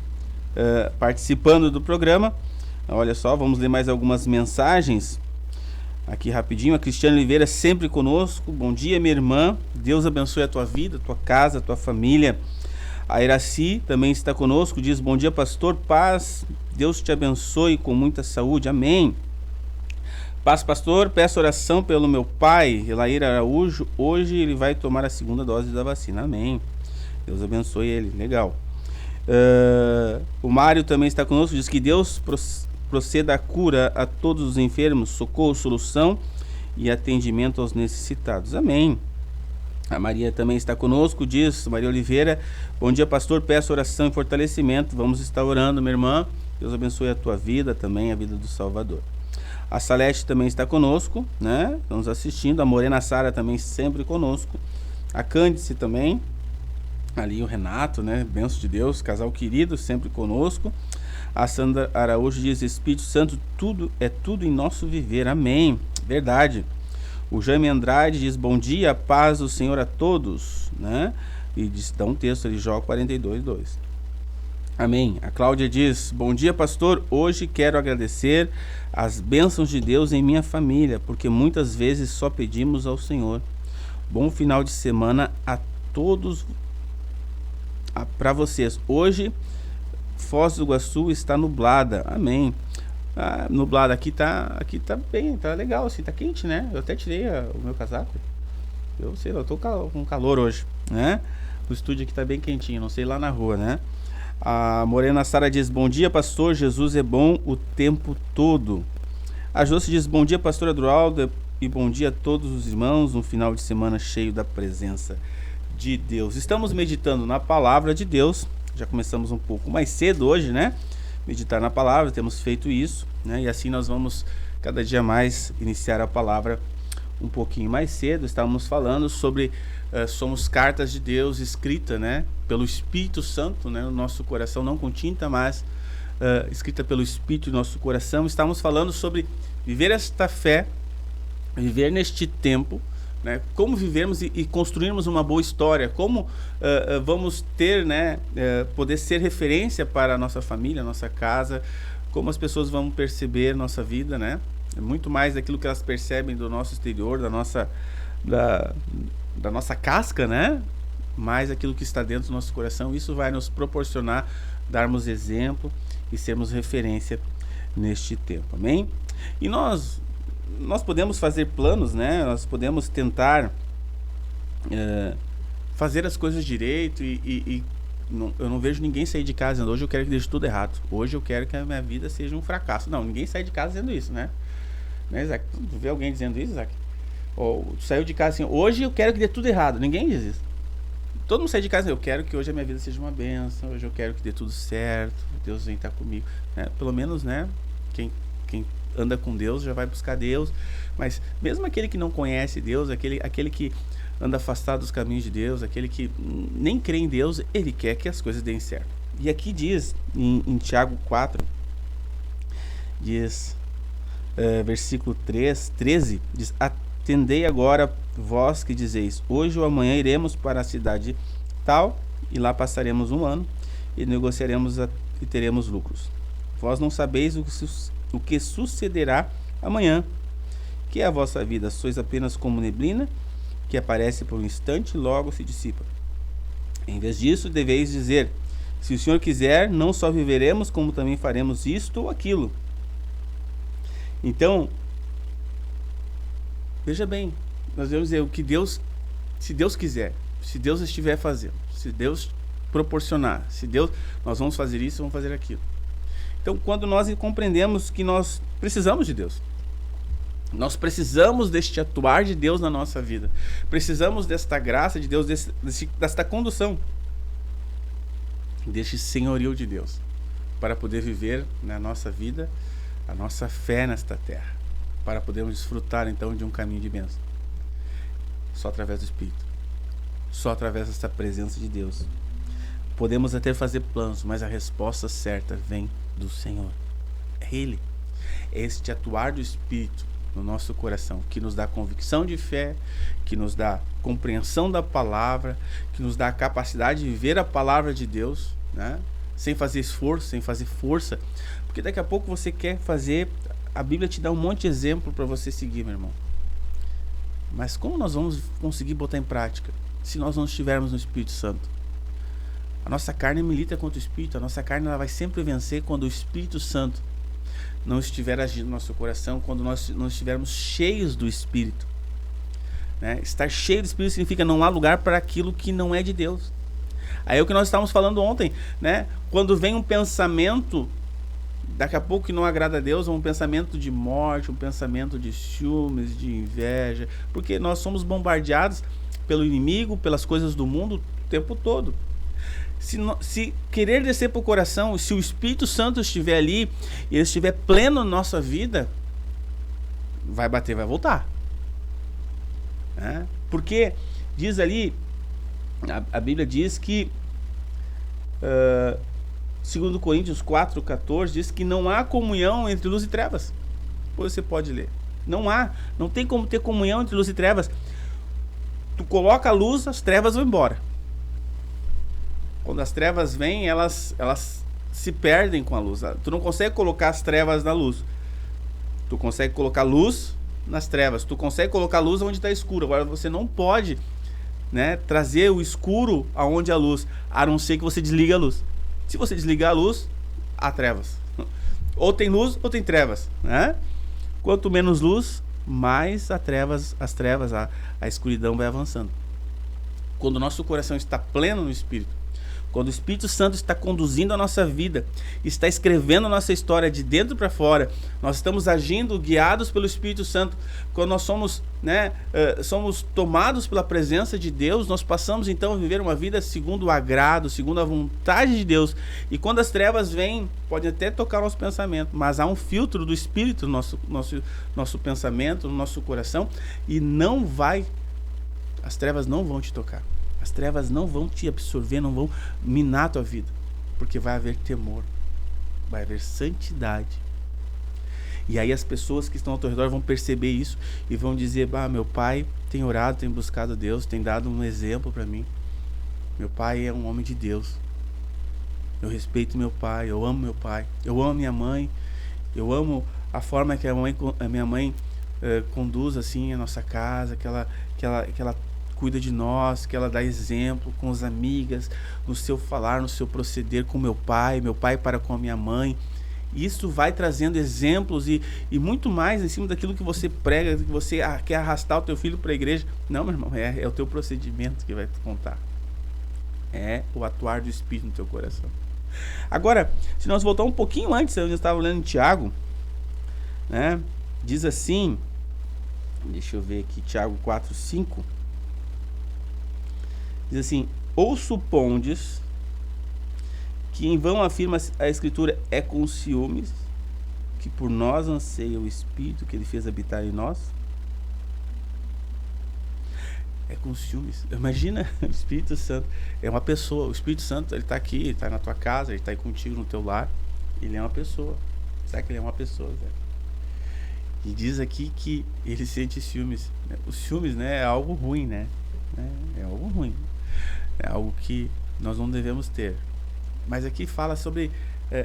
participando do programa. Olha só, vamos ler mais algumas mensagens aqui rapidinho. A Cristiane Oliveira sempre conosco. Bom dia, minha irmã. Deus abençoe a tua vida, a tua casa, a tua família. A Iraci também está conosco, diz: bom dia, pastor, paz, Deus te abençoe com muita saúde, amém. Paz, pastor, peço oração pelo meu pai, Elair Araújo, hoje ele vai tomar a 2ª dose da vacina, amém. Deus abençoe ele, legal. O Mário também está conosco, diz que Deus proceda a cura a todos os enfermos, socorro, solução e atendimento aos necessitados, amém. A Maria também está conosco, diz Maria Oliveira: bom dia, pastor, peço oração e fortalecimento. Vamos estar orando, minha irmã. Deus abençoe a tua vida, também a vida do Salvador. A Salete também está conosco, né? Estamos assistindo. A Morena Sara também sempre conosco. A Cândice também. Ali o Renato, né? Benção de Deus, casal querido, sempre conosco. A Sandra Araújo diz: Espírito Santo, tudo em nosso viver, amém. Verdade. O Jaime Andrade diz: bom dia, paz do Senhor a todos, né? E dá um texto ali, Jó 42:2. Amém. A Cláudia diz: bom dia, pastor, hoje quero agradecer as bênçãos de Deus em minha família, porque muitas vezes só pedimos ao Senhor. Bom final de semana a todos, para vocês. Hoje Foz do Iguaçu está nublada, amém. Nublado aqui tá bem, tá legal, assim, tá quente, né? Eu até tirei o meu casaco. Eu sei lá, eu tô com calor hoje, né? O estúdio aqui tá bem quentinho, não sei lá na rua, né? A Morena Sara diz: bom dia, pastor, Jesus é bom o tempo todo. A Josi diz: bom dia, pastor Adroaldo, e bom dia a todos os irmãos, um final de semana cheio da presença de Deus. Estamos meditando na palavra de Deus, já começamos um pouco mais cedo hoje, né? Meditar na palavra, temos feito isso, né? E assim nós vamos cada dia mais iniciar a palavra um pouquinho mais cedo. Estávamos falando sobre somos cartas de Deus escrita, né, pelo Espírito Santo, né, no nosso coração, não com tinta, mas escrita pelo Espírito no nosso coração. Estávamos falando sobre viver esta fé, viver neste tempo, né, como vivermos e construirmos uma boa história, como vamos ter, né, poder ser referência para a nossa família, a nossa casa, como as pessoas vão perceber nossa vida, né, muito mais daquilo que elas percebem do nosso exterior, da nossa casca, né, mais aquilo que está dentro do nosso coração. Isso vai nos proporcionar darmos exemplo e sermos referência neste tempo, amém? E nós podemos fazer planos, né? Nós podemos tentar fazer as coisas direito eu não vejo ninguém sair de casa dizendo: hoje eu quero que deixe tudo errado, hoje eu quero que a minha vida seja um fracasso. Não, ninguém sai de casa dizendo isso, né? Isaac? Tu vê alguém dizendo isso, Isaac? Ou saiu de casa assim: hoje eu quero que dê tudo errado. Ninguém diz isso. Todo mundo sai de casa: eu quero que hoje a minha vida seja uma bênção, hoje eu quero que dê tudo certo, Deus vem estar comigo, né? Pelo menos, né, quem anda com Deus já vai buscar Deus. Mas mesmo aquele que não conhece Deus, aquele que anda afastado dos caminhos de Deus, aquele que nem crê em Deus, ele quer que as coisas deem certo. E aqui diz em Tiago 4, diz versículo 13, diz: atendei agora vós que dizeis: hoje ou amanhã iremos para a cidade tal e lá passaremos um ano e negociaremos e teremos lucros. Vós não sabeis o que sucederá amanhã, que é a vossa vida. Sois apenas como neblina, que aparece por um instante e logo se dissipa. Em vez disso, deveis dizer: se o Senhor quiser, não só viveremos, como também faremos isto ou aquilo. Então, veja bem, nós devemos dizer o que Deus, se Deus quiser, se Deus estiver fazendo, se Deus proporcionar, nós vamos fazer isso, vamos fazer aquilo. Então, quando nós compreendemos que nós precisamos de Deus, nós precisamos deste atuar de Deus na nossa vida, precisamos desta graça de Deus, desta condução, deste senhorio de Deus, para poder viver na nossa vida a nossa fé nesta terra, para podermos desfrutar então de um caminho de bênção. Só através do Espírito, só através desta presença de Deus. Podemos até fazer planos, mas a resposta certa vem do Senhor. É Ele. É este atuar do Espírito no nosso coração, que nos dá convicção de fé, que nos dá compreensão da palavra, que nos dá a capacidade de viver a palavra de Deus, né? Sem fazer esforço, sem fazer força, porque daqui a pouco você quer fazer, a Bíblia te dá um monte de exemplo para você seguir, meu irmão. Mas como nós vamos conseguir botar em prática se nós não estivermos no Espírito Santo? A nossa carne milita contra o Espírito, a nossa carne ela vai sempre vencer quando o Espírito Santo não estiver agindo no nosso coração, quando nós não estivermos cheios do Espírito, né? Estar cheio do Espírito significa não há lugar para aquilo que não é de Deus. Aí é o que nós estávamos falando ontem, né? Quando vem um pensamento, daqui a pouco que não agrada a Deus, um pensamento de morte, um pensamento de ciúmes, de inveja, porque nós somos bombardeados pelo inimigo, pelas coisas do mundo o tempo todo. Se querer descer para o coração, se o Espírito Santo estiver ali e ele estiver pleno na nossa vida, vai bater, vai voltar, né? Porque diz ali, a Bíblia diz que 2 Coríntios 4,14 diz que não há comunhão entre luz e trevas. Você pode ler. Não tem como ter comunhão entre luz e trevas. Tu coloca a luz, as trevas vão embora. Quando as trevas vêm, elas se perdem com a luz. Tu não consegue colocar as trevas na luz. Tu consegue colocar luz nas trevas. Tu consegue colocar luz onde está escuro. Agora você não pode, né, trazer o escuro aonde há luz, a não ser que você desligue a luz. Se você desligar a luz, há trevas. Ou tem luz ou tem trevas, né? Quanto menos luz, mais a escuridão vai avançando. Quando o nosso coração está pleno no Espírito, quando o Espírito Santo está conduzindo a nossa vida, está escrevendo a nossa história de dentro para fora, nós estamos agindo guiados pelo Espírito Santo. Quando nós somos, né, somos tomados pela presença de Deus, nós passamos então a viver uma vida segundo o agrado, segundo a vontade de Deus. E quando as trevas vêm, pode até tocar o nosso pensamento, mas há um filtro do Espírito no nosso pensamento, no nosso coração, e as trevas não vão te tocar. As trevas não vão te absorver, não vão minar a tua vida, porque vai haver temor, vai haver santidade. E aí as pessoas que estão ao teu redor vão perceber isso e vão dizer: meu pai tem orado, tem buscado a Deus, tem dado um exemplo para mim. Meu pai é um homem de Deus. Eu respeito meu pai, eu amo meu pai, eu amo minha mãe, eu amo a forma que a minha mãe conduz assim a nossa casa, que ela cuida de nós, que ela dá exemplo com as amigas, no seu falar, no seu proceder com meu pai para com a minha mãe. Isso vai trazendo exemplos e muito mais em cima daquilo que você prega, que você quer arrastar o teu filho para a igreja. Não, meu irmão, é o teu procedimento que vai te contar. É o atuar do Espírito no teu coração. Agora, se nós voltar um pouquinho antes, eu já estava lendo em Tiago, né? Diz assim, deixa eu ver aqui, Tiago 4:5. Diz assim: ou supondes que em vão afirma a Escritura, é com ciúmes que por nós anseia o Espírito que ele fez habitar em nós? É com ciúmes. Imagina, o Espírito Santo é uma pessoa. O Espírito Santo, ele está aqui, ele está na tua casa, ele está aí contigo no teu lar. Ele é uma pessoa. Será que ele é uma pessoa, Zé? E diz aqui que ele sente ciúmes. Os ciúmes, né, é algo ruim, né? É algo ruim. É algo que nós não devemos ter. Mas aqui fala sobre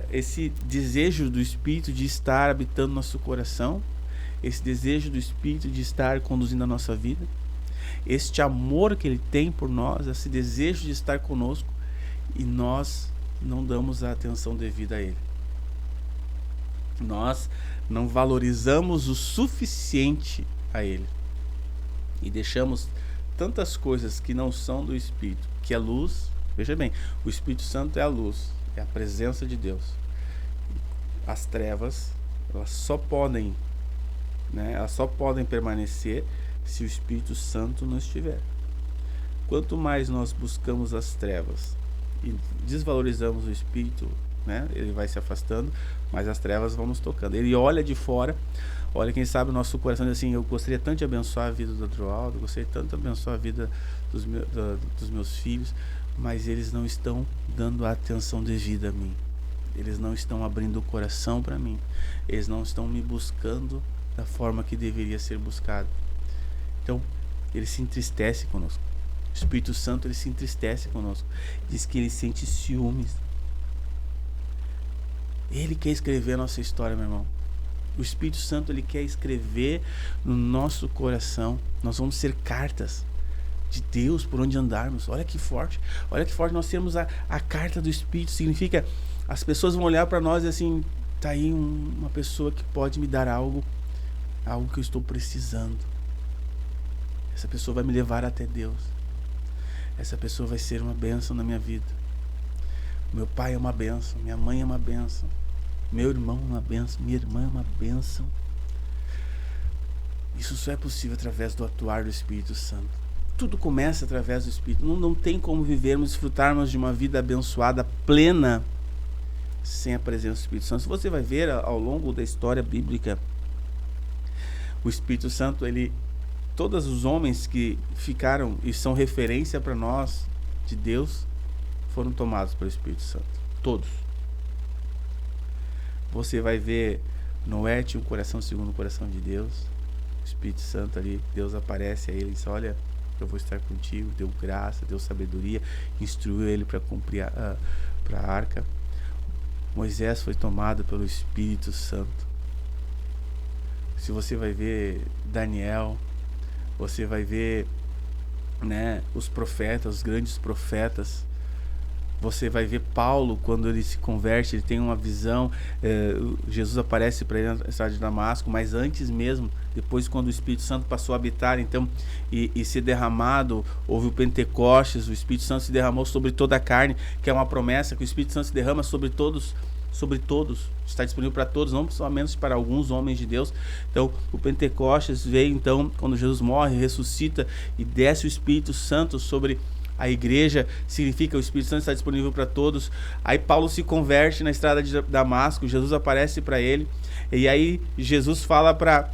esse desejo do Espírito de estar habitando no nosso coração, esse desejo do Espírito de estar conduzindo a nossa vida, este amor que ele tem por nós, esse desejo de estar conosco, e nós não damos a atenção devida a ele. Nós não valorizamos o suficiente a ele e deixamos tantas coisas que não são do Espírito, que é luz. Veja bem, o Espírito Santo é a luz, é a presença de Deus. As trevas, elas só podem permanecer se o Espírito Santo não estiver. Quanto mais nós buscamos as trevas e desvalorizamos o Espírito, né, ele vai se afastando, mas as trevas vão nos tocando. Ele olha de fora, olha, quem sabe o nosso coração diz assim: eu gostaria tanto de abençoar a vida do Adroaldo, eu gostaria tanto de abençoar a vida dos meus filhos, mas eles não estão dando a atenção devida a mim. eles não estão abrindo o coração para mim, eles não estão me buscando da forma que deveria ser buscado. Então, ele se entristece conosco. O Espírito Santo, ele se entristece conosco. Diz que ele sente ciúmes. Ele quer escrever a nossa história, meu irmão. O Espírito Santo, ele quer escrever no nosso coração. Nós vamos ser cartas de Deus por onde andarmos. Olha que forte. Olha que forte. Nós temos a carta do Espírito. Significa, as pessoas vão olhar para nós e assim, tá aí uma pessoa que pode me dar algo que eu estou precisando. Essa pessoa vai me levar até Deus. Essa pessoa vai ser uma bênção na minha vida. Meu pai é uma bênção, minha mãe é uma bênção, meu irmão é uma bênção, minha irmã é uma bênção. Isso só é possível através do atuar do Espírito Santo. Tudo começa através do Espírito. Não tem como vivermos, desfrutarmos de uma vida abençoada, plena, sem a presença do Espírito Santo. Você vai ver ao longo da história bíblica, o Espírito Santo, todos os homens que ficaram e são referência para nós de Deus, foram tomados pelo Espírito Santo. Todos. Você vai ver Noé tinha um coração segundo o coração de Deus. O Espírito Santo ali, Deus aparece a ele e diz: olha, eu vou estar contigo. Deu graça, deu sabedoria, instruiu ele para cumprir para a arca. Moisés foi tomado pelo Espírito Santo. Se você vai ver Daniel, você vai ver, né, os profetas, os grandes profetas. Você vai ver Paulo, quando ele se converte, ele tem uma visão, Jesus aparece para ele na estrada de Damasco, mas antes mesmo, depois quando o Espírito Santo passou a habitar, então, e ser derramado, houve o Pentecostes, o Espírito Santo se derramou sobre toda a carne, que é uma promessa que o Espírito Santo se derrama sobre todos, está disponível para todos, não somente para alguns homens de Deus. Então, o Pentecostes veio, então, quando Jesus morre, ressuscita e desce o Espírito Santo sobre a igreja, significa o Espírito Santo está disponível para todos. Aí Paulo se converte na estrada de Damasco, Jesus aparece para ele, e aí Jesus fala para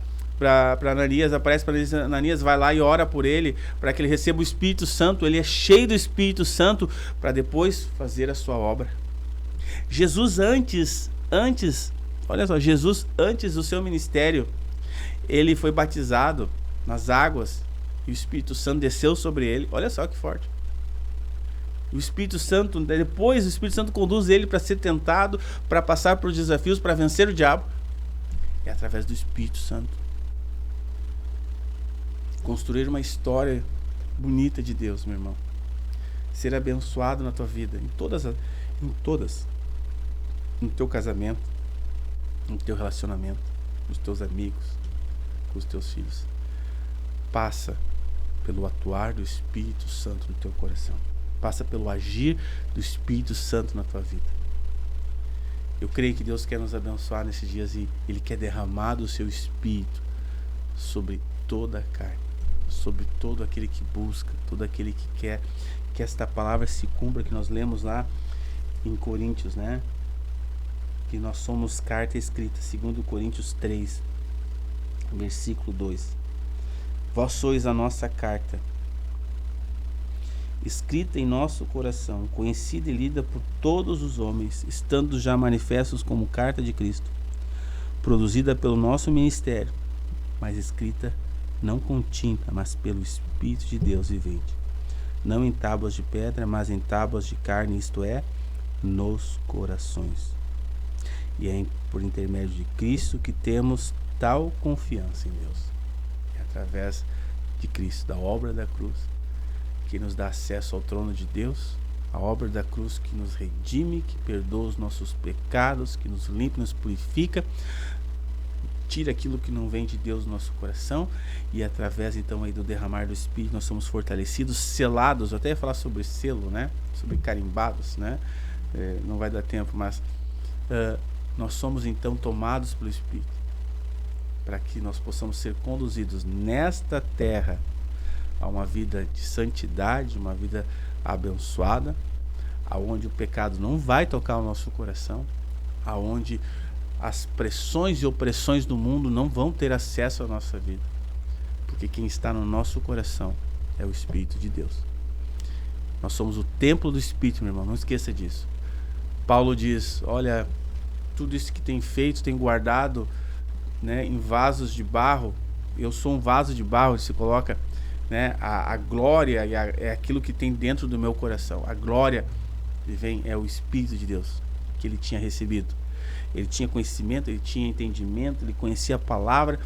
Ananias, aparece para ele: Ananias, vai lá e ora por ele, para que ele receba o Espírito Santo. Ele é cheio do Espírito Santo para depois fazer a sua obra. Jesus antes, olha só, Jesus antes do seu ministério, ele foi batizado nas águas e o Espírito Santo desceu sobre ele. Olha só que forte. O Espírito Santo, depois o Espírito Santo conduz ele para ser tentado, para passar por desafios, para vencer o diabo. É através do Espírito Santo. Construir uma história bonita de Deus, meu irmão. Ser abençoado na tua vida, em todas. No teu casamento, no teu relacionamento, com os teus amigos, com os teus filhos. Passa pelo atuar do Espírito Santo no teu coração. Passa pelo agir do Espírito Santo na tua vida. Eu creio que Deus quer nos abençoar nesses dias e Ele quer derramar do seu Espírito sobre toda a carne, sobre todo aquele que busca, todo aquele que quer que esta palavra se cumpra, que nós lemos lá em Coríntios, né? Que nós somos carta escrita, 2 Coríntios 3, versículo 2. Vós sois a nossa carta, escrita em nosso coração, conhecida e lida por todos os homens, estando já manifestos como carta de Cristo, produzida pelo nosso ministério, mas escrita não com tinta, mas pelo Espírito de Deus vivente, não em tábuas de pedra, mas em tábuas de carne, isto é, nos corações. E é por intermédio de Cristo que temos tal confiança em Deus. É através de Cristo, da obra da cruz, que nos dá acesso ao trono de Deus, a obra da cruz que nos redime, que perdoa os nossos pecados, que nos limpa, nos purifica, tira aquilo que não vem de Deus do nosso coração, e através então aí do derramar do Espírito nós somos fortalecidos, selados. Eu até ia falar sobre selo, né? Sobre carimbados, né? Não vai dar tempo, mas nós somos então tomados pelo Espírito, para que nós possamos ser conduzidos nesta terra a uma vida de santidade, uma vida abençoada, aonde o pecado não vai tocar o nosso coração, aonde as pressões e opressões do mundo não vão ter acesso à nossa vida, porque quem está no nosso coração é o Espírito de Deus. Nós somos o templo do Espírito, meu irmão, não esqueça disso. Paulo diz, olha, tudo isso que tem feito, tem guardado, né, em vasos de barro. Eu sou um vaso de barro, ele se coloca, né, a glória é aquilo que tem dentro do meu coração. A glória é o Espírito de Deus que ele tinha recebido. Ele tinha conhecimento, ele tinha entendimento, ele conhecia a palavra,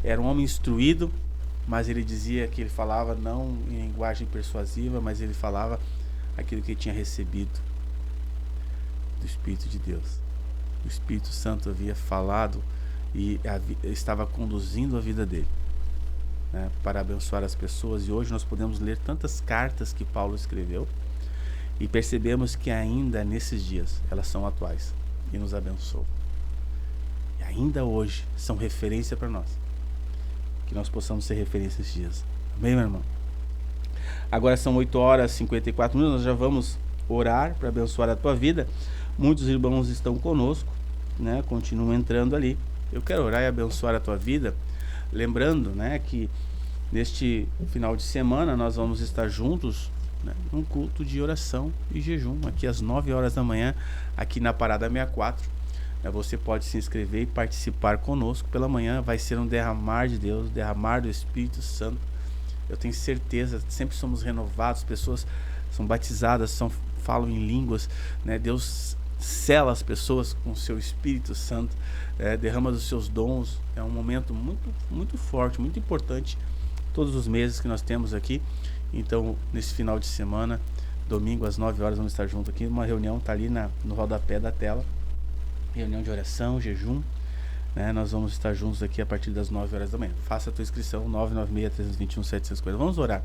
era um homem instruído, mas ele dizia que ele falava não em linguagem persuasiva, mas ele falava aquilo que ele tinha recebido do Espírito de Deus. O Espírito Santo havia falado e estava conduzindo a vida dele, né, para abençoar as pessoas. E hoje nós podemos ler tantas cartas que Paulo escreveu e percebemos que ainda nesses dias elas são atuais e nos abençoam. E ainda hoje são referência para nós. Que nós possamos ser referência esses dias. Amém, meu irmão? Agora são 8h54, nós já vamos orar para abençoar a tua vida. Muitos irmãos estão conosco, né? Continuam entrando ali. Eu quero orar e abençoar a tua vida, lembrando, né, que neste final de semana nós vamos estar juntos, né, num culto de oração e jejum, aqui às 9 horas da manhã, aqui na Parada 64. Você pode se inscrever e participar conosco. Pela manhã vai ser um derramar de Deus, derramar do Espírito Santo. Eu tenho certeza, sempre somos renovados, pessoas são batizadas, falam em línguas, né? Deus sela as pessoas com o seu Espírito Santo, derrama dos seus dons. É um momento muito, muito forte, muito importante, todos os meses que nós temos aqui. Então, nesse final de semana, domingo às 9 horas, vamos estar juntos aqui. Uma reunião está ali no rodapé da tela. Reunião de oração, jejum, né? Nós vamos estar juntos aqui a partir das 9 horas da manhã. Faça a tua inscrição, 996-321-750. Vamos orar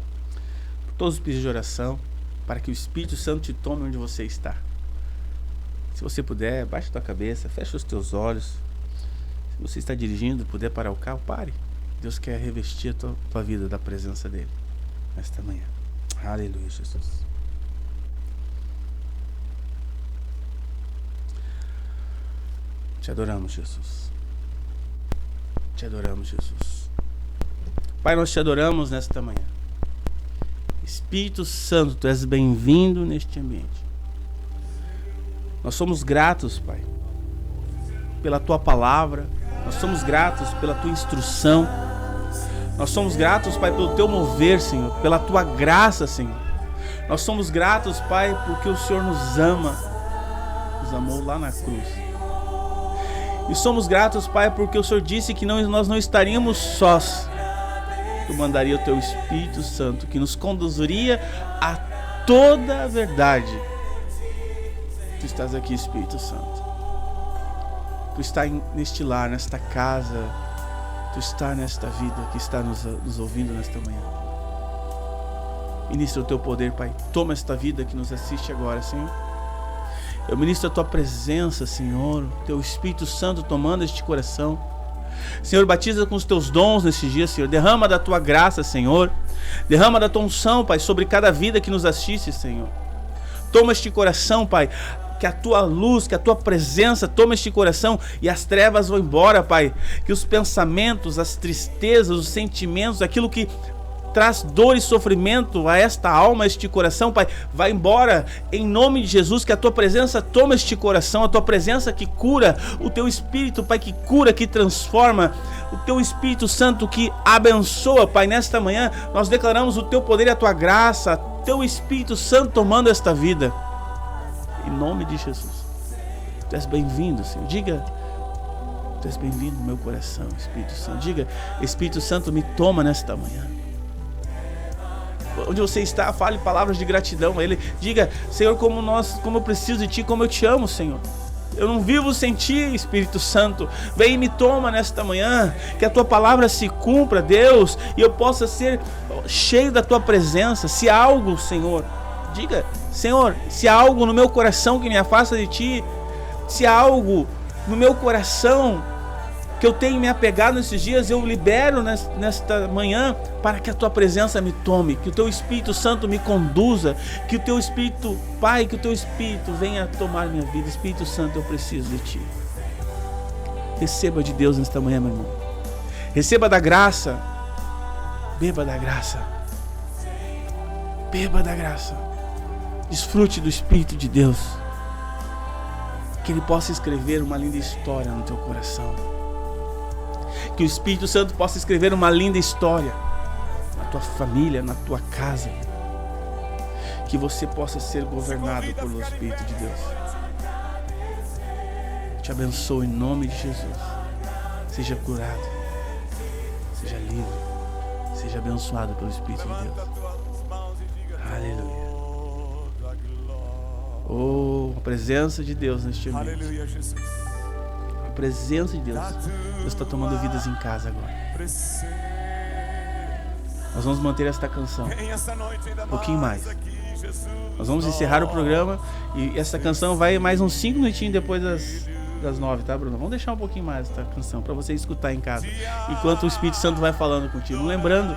por todos os pedidos de oração, para que o Espírito Santo te tome onde você está. Se você puder, baixe a tua cabeça, feche os teus olhos. Se você está dirigindo, puder parar o carro, pare. Deus quer revestir a tua vida da presença dele nesta manhã. Aleluia, Jesus. Te adoramos, Jesus. Te adoramos, Jesus. Pai, nós te adoramos nesta manhã. Espírito Santo, tu és bem-vindo neste ambiente. Nós somos gratos, Pai, pela tua palavra. Nós somos gratos pela tua instrução. Nós somos gratos, Pai, pelo teu mover, Senhor, pela tua graça, Senhor. Nós somos gratos, Pai, porque o Senhor nos ama, nos amou lá na cruz. E somos gratos, Pai, porque o Senhor disse que nós não estaríamos sós. Tu mandaria o teu Espírito Santo, que nos conduziria a toda a verdade. Tu estás aqui, Espírito Santo. Tu está neste lar, nesta casa. Tu está nesta vida que está nos ouvindo nesta manhã. Ministra o teu poder, Pai. Toma esta vida que nos assiste agora, Senhor. Eu ministro a tua presença, Senhor, teu Espírito Santo tomando este coração. Senhor, batiza com os teus dons nesses dias, Senhor. Derrama da tua graça, Senhor. Derrama da tua unção, Pai, sobre cada vida que nos assiste, Senhor. Toma este coração, Pai. Que a tua luz, que a tua presença tome este coração e as trevas vão embora, Pai. Que os pensamentos, as tristezas, os sentimentos, aquilo que traz dor e sofrimento a esta alma, a este coração, Pai, vai embora em nome de Jesus. Que a tua presença tome este coração, a tua presença que cura, o teu Espírito, Pai, que cura, que transforma, o teu Espírito Santo que abençoa, Pai. Nesta manhã nós declaramos o teu poder e a tua graça, teu Espírito Santo tomando esta vida em nome de Jesus. Tu és bem-vindo, Senhor. Diga: tu és bem-vindo no meu coração, Espírito Santo. Diga: Espírito Santo, me toma nesta manhã. Onde você está, fale palavras de gratidão a Ele. Diga: Senhor, como eu preciso de Ti, como eu Te amo, Senhor. Eu não vivo sem Ti, Espírito Santo. Vem e me toma nesta manhã. Que a Tua palavra se cumpra, Deus, e eu possa ser cheio da Tua presença. Se há algo, Senhor, diga: Senhor, se há algo no meu coração que me afasta de Ti, se há algo no meu coração que eu tenho me apegado nesses dias, eu libero nesta manhã para que a tua presença me tome, que o teu Espírito Santo me conduza, que o teu Espírito, Pai, que o teu Espírito venha tomar minha vida. Espírito Santo, eu preciso de Ti. Receba de Deus nesta manhã, meu irmão. Receba da graça. Beba da graça. Beba da graça. Desfrute do Espírito de Deus. Que Ele possa escrever uma linda história no teu coração. Que o Espírito Santo possa escrever uma linda história na tua família, na tua casa. Que você possa ser governado pelo Espírito de Deus. Te abençoo em nome de Jesus. Seja curado, seja livre, seja abençoado pelo Espírito de Deus. Aleluia. Oh, a presença de Deus neste ambiente. Aleluia, Jesus. A presença de Deus. Deus está tomando vidas em casa agora. Nós vamos manter esta canção um pouquinho mais. Nós vamos encerrar o programa e essa canção vai mais uns 5 minutinhos depois das 9, tá, Bruno? Vamos deixar um pouquinho mais essa canção para você escutar em casa, enquanto o Espírito Santo vai falando contigo. Lembrando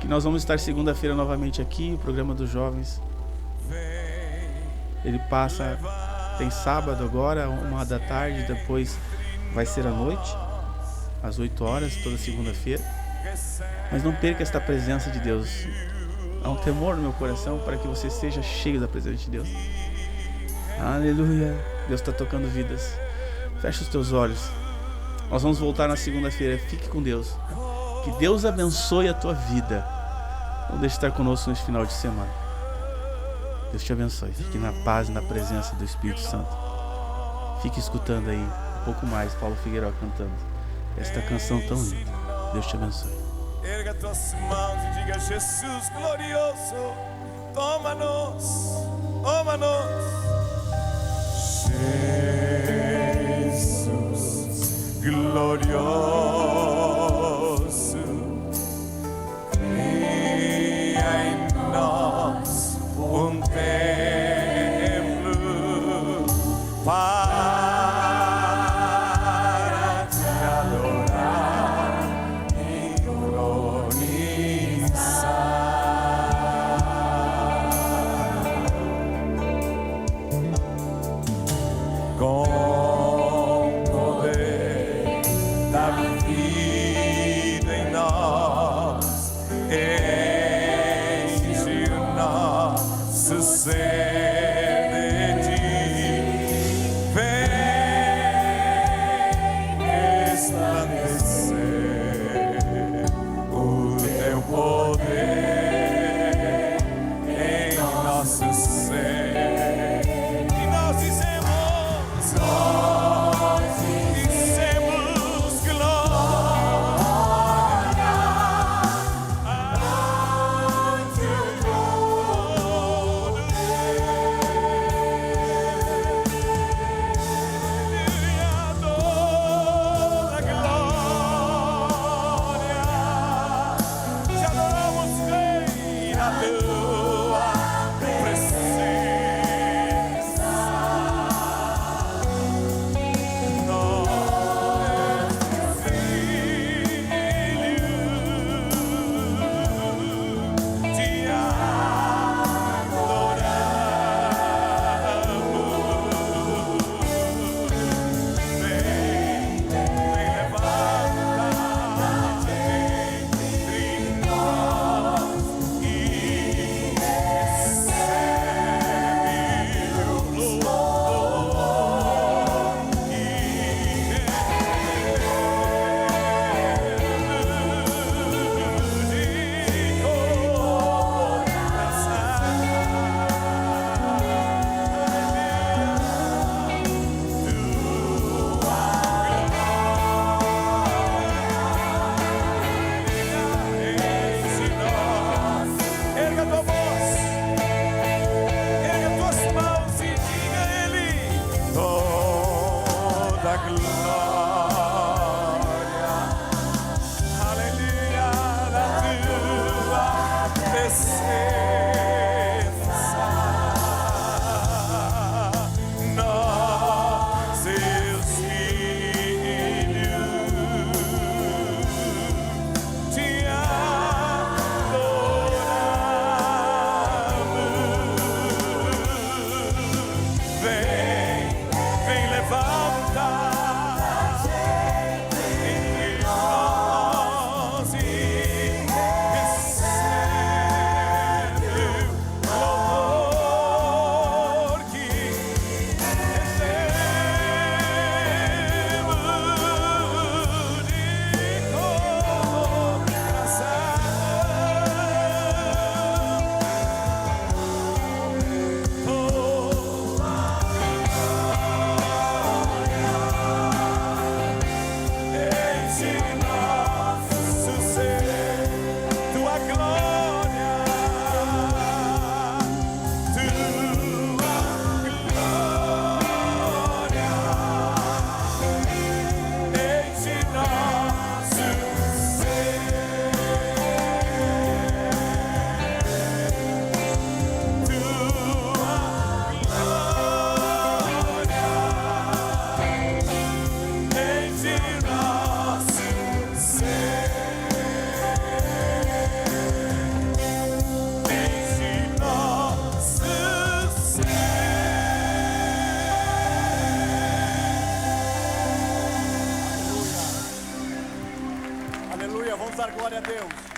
que nós vamos estar segunda-feira novamente aqui, o programa dos jovens. Ele passa, tem sábado agora, 1 da tarde, depois vai ser à noite, às 8 horas, toda segunda-feira. Mas não perca esta presença de Deus. Há um temor no meu coração para que você seja cheio da presença de Deus. Aleluia. Deus está tocando vidas. Fecha os teus olhos. Nós vamos voltar na segunda-feira. Fique com Deus. Que Deus abençoe a tua vida. Não deixe de estar conosco neste final de semana. Deus te abençoe. Fique na paz e na presença do Espírito Santo. Fique escutando aí um pouco mais Paulo Figueiró cantando esta canção tão linda. Deus te abençoe. Erga tuas mãos e diga: Jesus glorioso, toma-nos, toma-nos. Jesus glorioso, cria em nós templo para te adorar e entronizar com poder da vida em nós, enche o nosso ser. Vem levantar Aleluia, vamos dar glória a Deus.